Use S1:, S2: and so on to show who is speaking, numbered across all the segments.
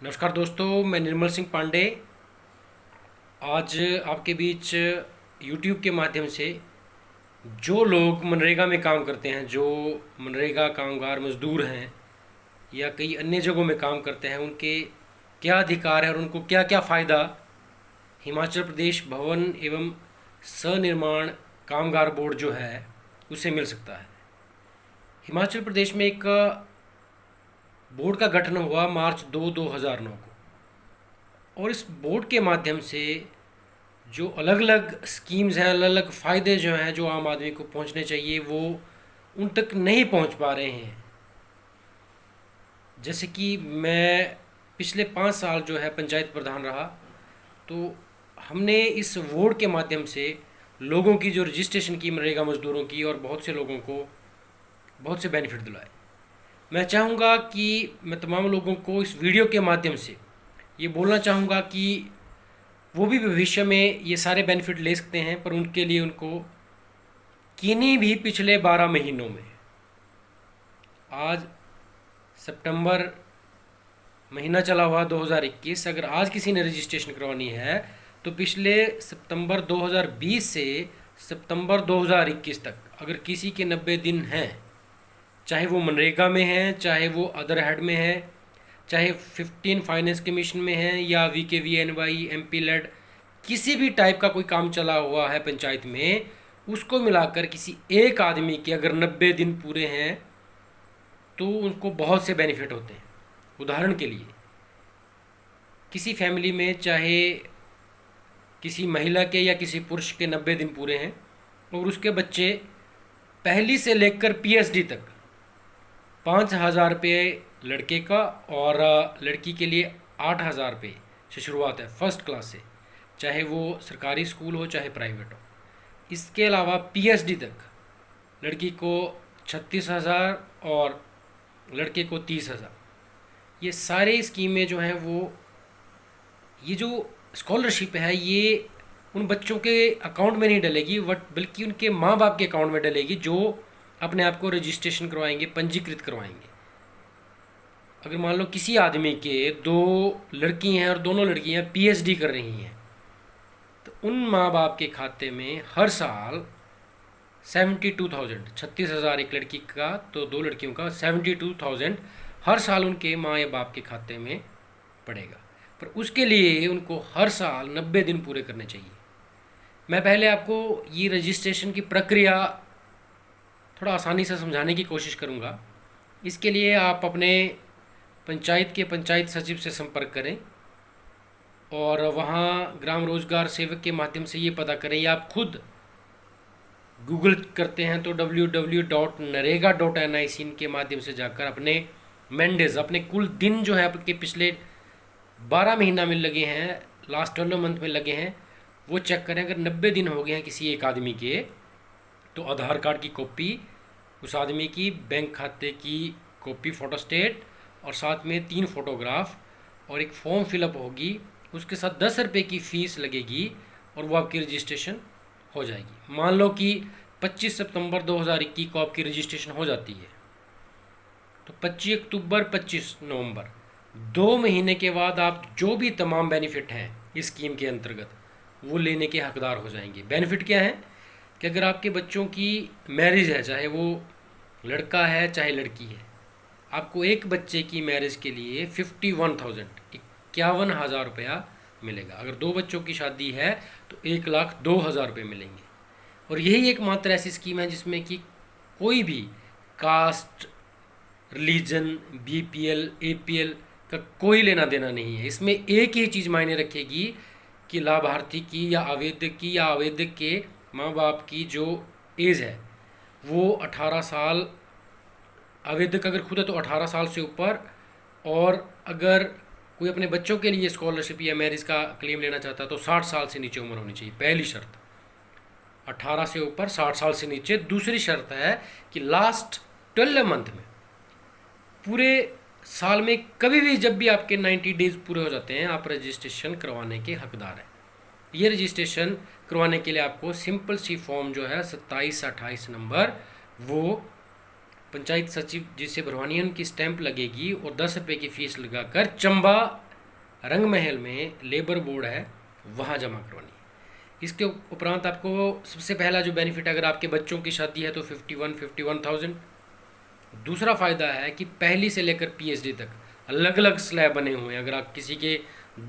S1: नमस्कार दोस्तों, मैं निर्मल सिंह पांडे आज आपके बीच यूट्यूब के माध्यम से जो लोग मनरेगा में काम करते हैं, जो मनरेगा कामगार मजदूर हैं या कई अन्य जगहों में काम करते हैं, उनके क्या अधिकार है और उनको क्या क्या फ़ायदा हिमाचल प्रदेश भवन एवं सनिर्माण कामगार बोर्ड जो है उससे मिल सकता है। हिमाचल प्रदेश में एक बोर्ड का गठन हुआ मार्च 2009 को, और इस बोर्ड के माध्यम से जो अलग अलग स्कीम्स हैं, अलग अलग फ़ायदे जो हैं जो आम आदमी को पहुंचने चाहिए, वो उन तक नहीं पहुंच पा रहे हैं। जैसे कि मैं पिछले 5 साल जो है पंचायत प्रधान रहा, तो हमने इस बोर्ड के माध्यम से लोगों की जो रजिस्ट्रेशन की मनरेगा मजदूरों की, और बहुत से लोगों को बहुत से बेनिफिट दिलाए। मैं चाहूँगा कि मैं तमाम लोगों को इस वीडियो के माध्यम से ये बोलना चाहूँगा कि वो भी भविष्य में ये सारे बेनिफिट ले सकते हैं, पर उनके लिए उनको किन्हीं भी पिछले 12 महीनों में, आज सितंबर महीना चला हुआ 2021, अगर आज किसी ने रजिस्ट्रेशन करवानी है तो पिछले सितंबर 2020 से सितंबर 2021 तक अगर किसी के 90 दिन हैं, चाहे वो मनरेगा में हैं, चाहे वो अदर हेड में है, चाहे 15 फाइनेंस कमीशन में है, या VKVNY MP लेड किसी भी टाइप का कोई काम चला हुआ है पंचायत में, उसको मिलाकर किसी एक आदमी के अगर 90 दिन पूरे हैं तो उनको बहुत से बेनिफिट होते हैं। उदाहरण के लिए, किसी फैमिली में चाहे किसी महिला के या किसी पुरुष के 90 दिन पूरे हैं और उसके बच्चे पहली से लेकर PhD तक 5,000 रुपये लड़के का और लड़की के लिए 8,000 रुपये से शुरुआत है फर्स्ट क्लास से, चाहे वो सरकारी स्कूल हो चाहे प्राइवेट हो। इसके अलावा PhD तक लड़की को 36,000 और लड़के को 30,000। ये सारे स्कीमें जो हैं वो, ये जो स्कॉलरशिप है, ये उन बच्चों के अकाउंट में नहीं डलेगी, बल्कि उनके माँ बाप के अकाउंट में डलेगी, जो अपने आप को रजिस्ट्रेशन करवाएंगे, पंजीकृत करवाएंगे। अगर मान लो किसी आदमी के 2 लड़की हैं और दोनों लड़कियां PhD कर रही हैं, तो उन माँ बाप के खाते में हर साल 72,000, 36,000 एक लड़की का तो 2 लड़कियों का 72,000 हर साल उनके माँ या बाप के खाते में पड़ेगा। पर उसके लिए उनको हर साल 90 दिन पूरे करने चाहिए। मैं पहले आपको ये रजिस्ट्रेशन की प्रक्रिया थोड़ा आसानी से समझाने की कोशिश करूँगा। इसके लिए आप अपने पंचायत के पंचायत सचिव से संपर्क करें और वहाँ ग्राम रोजगार सेवक के माध्यम से ये पता करें, या आप खुद गूगल करते हैं तो www.narega.nic के माध्यम से जाकर अपने मैंडेज, अपने कुल दिन जो है आपके पिछले 12 महीना में लगे हैं, लास्ट 12 मंथ में लगे हैं, वो चेक करें। अगर 90 दिन हो गए हैं किसी एक आदमी के, तो आधार कार्ड की कॉपी, उस आदमी की बैंक खाते की कॉपी फोटोस्टेट, और साथ में 3 फोटोग्राफ और एक फॉर्म फिलअप होगी, उसके साथ 10 रुपये की फ़ीस लगेगी और वो आपकी रजिस्ट्रेशन हो जाएगी। मान लो कि 25 सितंबर 2021 को आपकी रजिस्ट्रेशन हो जाती है, तो 25 अक्टूबर 25 नवंबर 2 महीने के बाद आप जो भी तमाम बेनिफिट हैं इस स्कीम के अंतर्गत वो लेने के हकदार हो जाएंगे। बेनिफिट क्या है कि अगर आपके बच्चों की मैरिज है, चाहे वो लड़का है चाहे लड़की है, आपको एक बच्चे की मैरिज के लिए 51,000, 51,000 रुपया मिलेगा। अगर 2 बच्चों की शादी है तो 1,02,000 रुपये मिलेंगे। और यही एकमात्र ऐसी स्कीम है जिसमें कि कोई भी कास्ट, रिलीजन, BPL, APL का कोई लेना देना नहीं है। इसमें एक ही चीज़ मायने रखेगी कि लाभार्थी की या आवेदक के माँ बाप की जो एज है वो 18 साल, आवेदक अगर खुद है तो 18 साल से ऊपर, और अगर कोई अपने बच्चों के लिए स्कॉलरशिप या मैरिज का क्लेम लेना चाहता है तो 60 साल से नीचे उम्र होनी चाहिए। पहली शर्त 18 से ऊपर, 60 साल से नीचे। दूसरी शर्त है कि लास्ट 12 मंथ में, पूरे साल में कभी भी जब भी आपके 90 डेज पूरे हो जाते हैं, आप रजिस्ट्रेशन करवाने के हकदार हैं। ये रजिस्ट्रेशन करवाने के लिए आपको सिंपल सी फॉर्म जो है 27-28 नंबर, वो पंचायत सचिव जिसे भरवानी है उनकी स्टैंप लगेगी और 10 रुपये की फ़ीस लगाकर चंबा रंग महल में लेबर बोर्ड है, वहाँ जमा करवानी है। इसके उपरांत आपको सबसे पहला जो बेनिफिट, अगर आपके बच्चों की शादी है तो 51,000। दूसरा फ़ायदा है कि पहली से लेकर पीएचडी तक अलग अलग स्लैब बने हुए हैं। अगर आप किसी के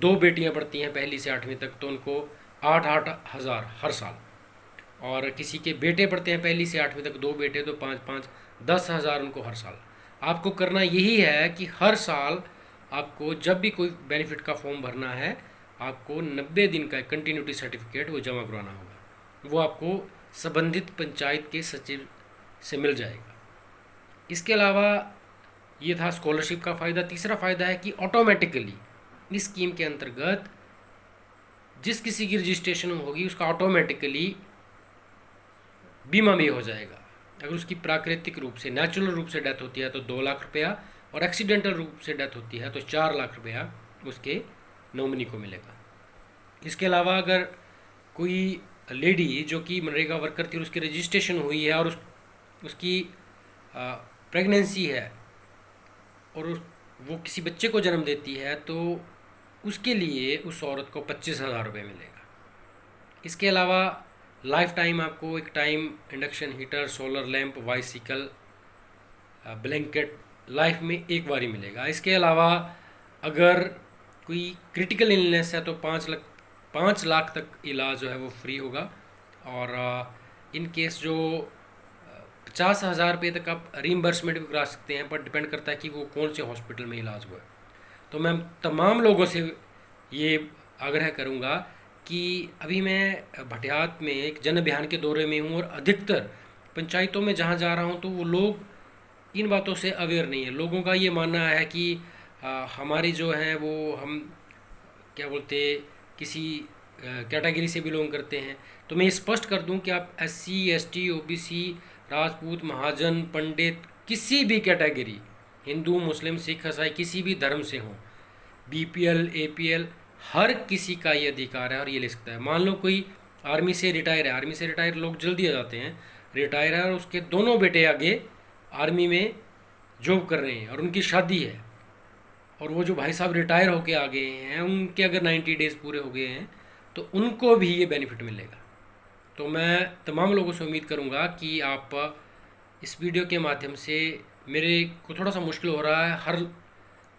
S1: 2 बेटियां पढ़ती हैं पहली से 8वीं तक तो उनको 8-8 हज़ार हर साल, और किसी के बेटे पढ़ते हैं पहली से 8वीं तक 2 बेटे तो 5-5 10 हज़ार उनको हर साल। आपको करना यही है कि हर साल आपको जब भी कोई बेनिफिट का फॉर्म भरना है, आपको 90 दिन का कंटिन्यूटी सर्टिफिकेट वो जमा करवाना होगा। वो आपको संबंधित पंचायत के सचिव से मिल जाएगा। इसके अलावा ये था स्कॉलरशिप का फ़ायदा। तीसरा फ़ायदा है कि ऑटोमेटिकली इस स्कीम के अंतर्गत जिस किसी की रजिस्ट्रेशन होगी उसका ऑटोमेटिकली बीमा भी हो जाएगा। अगर उसकी प्राकृतिक रूप से, नेचुरल रूप से डेथ होती है तो 2 लाख रुपया, और एक्सीडेंटल रूप से डेथ होती है तो 4 लाख रुपया उसके नॉमिनी को मिलेगा। इसके अलावा अगर कोई लेडी जो कि मनरेगा वर्कर थी और उसकी रजिस्ट्रेशन हुई है और उसकी प्रेगनेंसी है और वो किसी बच्चे को जन्म देती है तो उसके लिए उस औरत को 25,000 रुपये मिलेगा। इसके अलावा लाइफ टाइम आपको एक time induction heater, solar lamp, bicycle, blanket life में एक बार ही मिलेगा। इसके अलावा अगर कोई क्रिटिकल इलनेस है तो 5 लाख तक इलाज जो है वो फ्री होगा, और इन केस जो 50,000 रुपये तक आप रीइंबर्समेंट भी करा सकते हैं, पर डिपेंड करता है कि वो कौन से हॉस्पिटल में इलाज हुआ है। तो मैं तमाम लोगों से ये आग्रह करूँगा कि अभी मैं भटियात में एक जन अभियान के दौरे में हूँ और अधिकतर पंचायतों में जहाँ जा रहा हूँ तो वो लोग इन बातों से अवेयर नहीं है। लोगों का ये मानना है कि हमारी जो है वो हम क्या बोलते किसी कैटेगरी से बिलोंग करते हैं। तो मैं ये स्पष्ट कर दूं कि आप SC ST OBC, राजपूत, महाजन, पंडित, किसी भी कैटेगरी, हिंदू, मुस्लिम, सिख, ईसाई, किसी भी धर्म से हों, BPL APL, हर किसी का ये अधिकार है और ये ले सकता है। मान लो कोई आर्मी से रिटायर है, आर्मी से रिटायर लोग जल्दी आ जाते हैं, रिटायर है और उसके दोनों बेटे आगे आर्मी में जॉब कर रहे हैं और उनकी शादी है, और वो जो भाई साहब रिटायर होके आ गए हैं उनके अगर 90 डेज़ पूरे हो गए हैं तो उनको भी ये बेनिफिट मिलेगा। तो मैं तमाम लोगों से उम्मीद करूँगा कि आप इस वीडियो के माध्यम से, मेरे को थोड़ा सा मुश्किल हो रहा है हर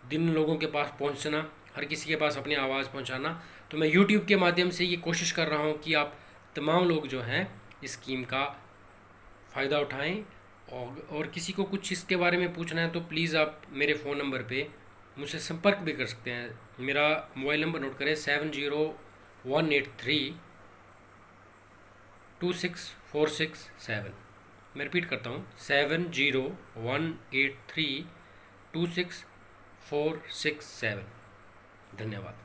S1: दिन लोगों के पास पहुँचना, हर किसी के पास अपनी आवाज़ पहुँचाना, तो मैं YouTube के माध्यम से ये कोशिश कर रहा हूँ कि आप तमाम लोग जो हैं इस स्कीम का फ़ायदा उठाएँ। और किसी को कुछ इसके बारे में पूछना है तो प्लीज़ आप मेरे फ़ोन नंबर पे मुझसे संपर्क भी कर सकते हैं। मेरा मोबाइल नंबर नोट करें 70,183,26,467। मैं रिपीट करता हूँ 70,183,26,467। धन्यवाद।